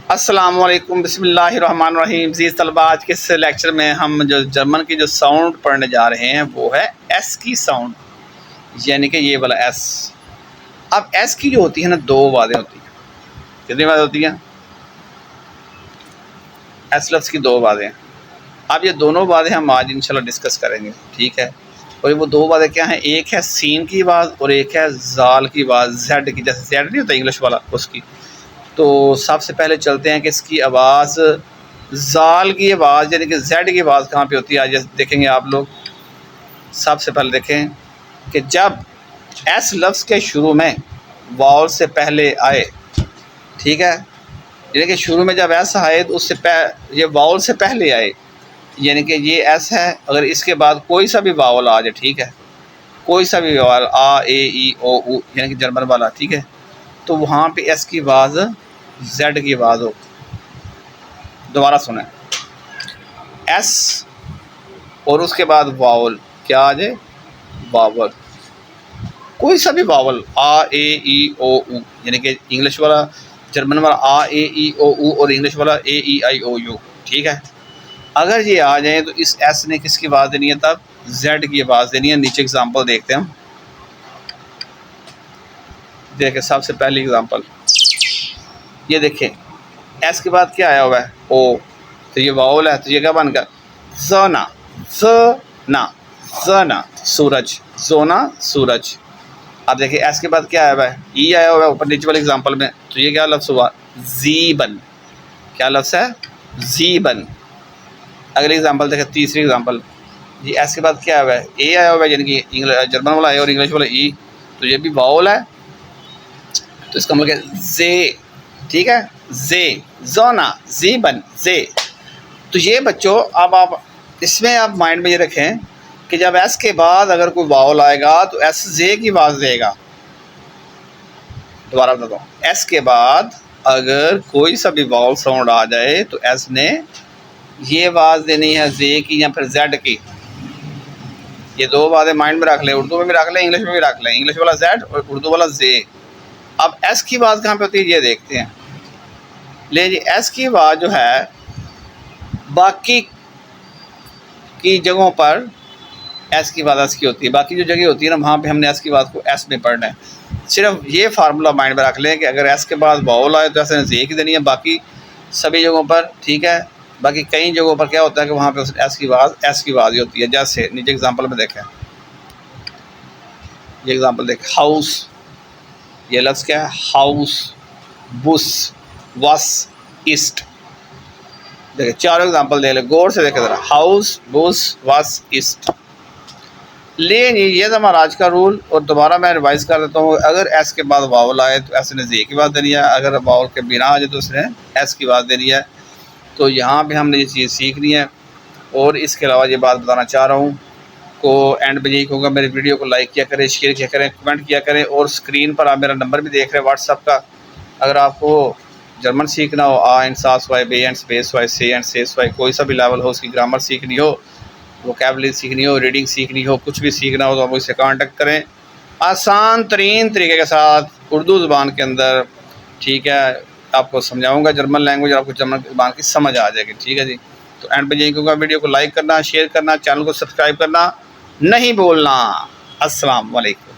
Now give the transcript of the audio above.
السلام علیکم، بسم اللہ الرحمن الرحیم۔ عزیز طلباء، آج کے اس لیکچر میں ہم جو جرمن کی جو ساؤنڈ پڑھنے جا رہے ہیں وہ ہے ایس کی ساؤنڈ، یعنی کہ یہ والا ایس۔ اب ایس کی جو ہوتی ہے نا، دو آوازیں ہوتی ہیں۔ کتنی آوازیں ہوتی ہیں؟ ایس لفظ کی دو آوازیں۔ اب یہ دونوں آوازیں ہم آج انشاءاللہ ڈسکس کریں گے، ٹھیک ہے؟ اور وہ دو آوازیں کیا ہیں؟ ایک ہے سین کی آواز اور ایک ہے زال کی آواز، زیڈ کی، جیسے زیڈ نہیں ہوتا انگلش والا، اس کی۔ تو سب سے پہلے چلتے ہیں کہ اس کی آواز، زال کی آواز یعنی کہ زیڈ کی آواز کہاں پہ ہوتی ہے؟ آج دیکھیں گے آپ لوگ۔ سب سے پہلے دیکھیں کہ جب ایس لفظ کے شروع میں واول سے پہلے آئے، ٹھیک ہے، یعنی کہ شروع میں جب ایس آئے تو اس سے یہ واول سے پہلے آئے، یعنی کہ یہ ایس ہے، اگر اس کے بعد کوئی سا بھی واول آ جائے، ٹھیک ہے، کوئی سا بھی واول، آ اے ای او او، یعنی کہ جرمن والا، ٹھیک ہے، تو وہاں پہ ایس کی آواز زیڈ کی آواز ہو۔ دوبارہ سنیں، ایس اور اس کے بعد واول کیا آ جائے؟ واول، کوئی سا بھی واول، آ اے ای او او، یعنی کہ انگلش والا، جرمن والا آ اے ای او او اور انگلش والا اے ای آئی او یو، ٹھیک ہے۔ اگر یہ آ جائیں تو اس ایس نے کس کی آواز دینی ہے؟ تب زیڈ کی آواز دینی ہے۔ نیچے اگزامپل دیکھتے ہیں ہم، دیکھیں سب سے پہلی اگزامپل یہ دیکھیں، ایس کے بعد کیا آیا ہوا ہے؟ او، تو یہ واول ہے، تو یہ کیا بن گیا؟ زنا، زنا، زنا، سورج، زونا، سورج۔ اب دیکھیں ایس کے بعد کیا آیا ہوا ہے؟ ای آیا ہوا ہے اوپر نیچے والی اگزامپل میں، تو یہ کیا لفظ ہوا؟ زیبن۔ کیا لفظ ہے؟ زیبن۔ اگلی اگزامپل دیکھیں، تیسری اگزامپل، جی ایس کے بعد کیا آیا ہوا ہے؟ اے آیا ہوا ہے، یعنی کہ جرمن والا اے اور انگلش والا ای، تو یہ بھی واول ہے، تو اس کا مطلب ہے زے، ٹھیک ہے، زے، زونا، زیبن، زے۔ تو یہ بچوں اب آپ اس میں آپ مائنڈ میں یہ رکھیں کہ جب ایس کے بعد اگر کوئی واول آئے گا تو ایس زے کی آواز دے گا۔ دوبارہ بتاتا ہوں، ایس کے بعد اگر کوئی سا بھی واول ساؤنڈ آ جائے تو ایس نے یہ آواز دینی ہے زے کی یا پھر زیڈ کی۔ یہ دو باتیں مائنڈ میں رکھ لیں، اردو میں بھی رکھ لیں، انگلش میں بھی رکھ لیں، انگلش والا زیڈ اور اردو والا زے۔ اب ایس کی آواز کہاں پہ ہوتی ہے یہ دیکھتے ہیں۔ لے جی، ایس کی آواز جو ہے باقی کی جگہوں پر ایس کی آواز ایس کی ہوتی ہے، باقی جو جگہ ہوتی ہے نا وہاں پہ ہم نے ایس کی آواز کو ایس میں پڑھنا ہے۔ صرف یہ فارمولا مائنڈ میں رکھ لیں کہ اگر ایس کے بعد واول آئے تو ایس نے زے کی دینی ہے، باقی سبھی جگہوں پر، ٹھیک ہے، باقی کئی جگہوں پر کیا ہوتا ہے کہ وہاں پہ ایس کی آواز ہی ہوتی ہے۔ جیسے نیچے اگزامپل میں دیکھیں، یہ اگزامپل دیکھیں، ہاؤس، یہ لفظ کیا ہے؟ ہاؤس، بس، وس، ایسٹ۔ دیکھیں چاروں اگزامپل دیکھ لیں، غور سے دیکھیں ذرا، ہاؤس، بس، وس، ایسٹ۔ لیکن یہ تھا ہمارا آج کا رول، اور دوبارہ میں ریوائز کر دیتا ہوں، اگر ایس کے بعد واول آئے تو ایس نے زے کی آواز دینی ہے، اگر واول کے بنا آ جائے تو اس نے ایس کی آواز دینی ہے۔ تو یہاں پہ ہم نے یہ چیز سیکھنی ہے، اور اس کے علاوہ یہ بات بتانا چاہ رہا ہوں کو اینڈ پہ یہی کہوں گا، میری ویڈیو کو لائک کیا کریں، شیئر کیا کریں، کمنٹ کیا کریں، اور اسکرین پر آپ میرا نمبر بھی دیکھ رہے ہیں واٹس ایپ کا۔ اگر آپ کو جرمن سیکھنا ہو، آ اینڈ ساس وائی، بے اینڈ اسپیس وائی، سے اینڈ سیس وائی، کوئی سا بھی لیول ہو، اس کی گرامر سیکھنی ہو، ووکیبلری سیکھنی ہو، ریڈنگ سیکھنی ہو، کچھ بھی سیکھنا ہو تو آپ مجھ سے کانٹیکٹ کریں آسان ترین طریقے کے ساتھ اردو زبان کے اندر، ٹھیک ہے۔ آپ کو سمجھاؤں گا جرمن لینگویج، آپ کو جرمن زبان کی سمجھ آ جائے گی، ٹھیک ہے جی۔ تو اینڈ پہ یہی کہوں گا، ویڈیو کو لائک کرنا، شیئر کرنا، چینل کو سبسکرائب کرنا نہیں بھولنا۔ السلام علیکم۔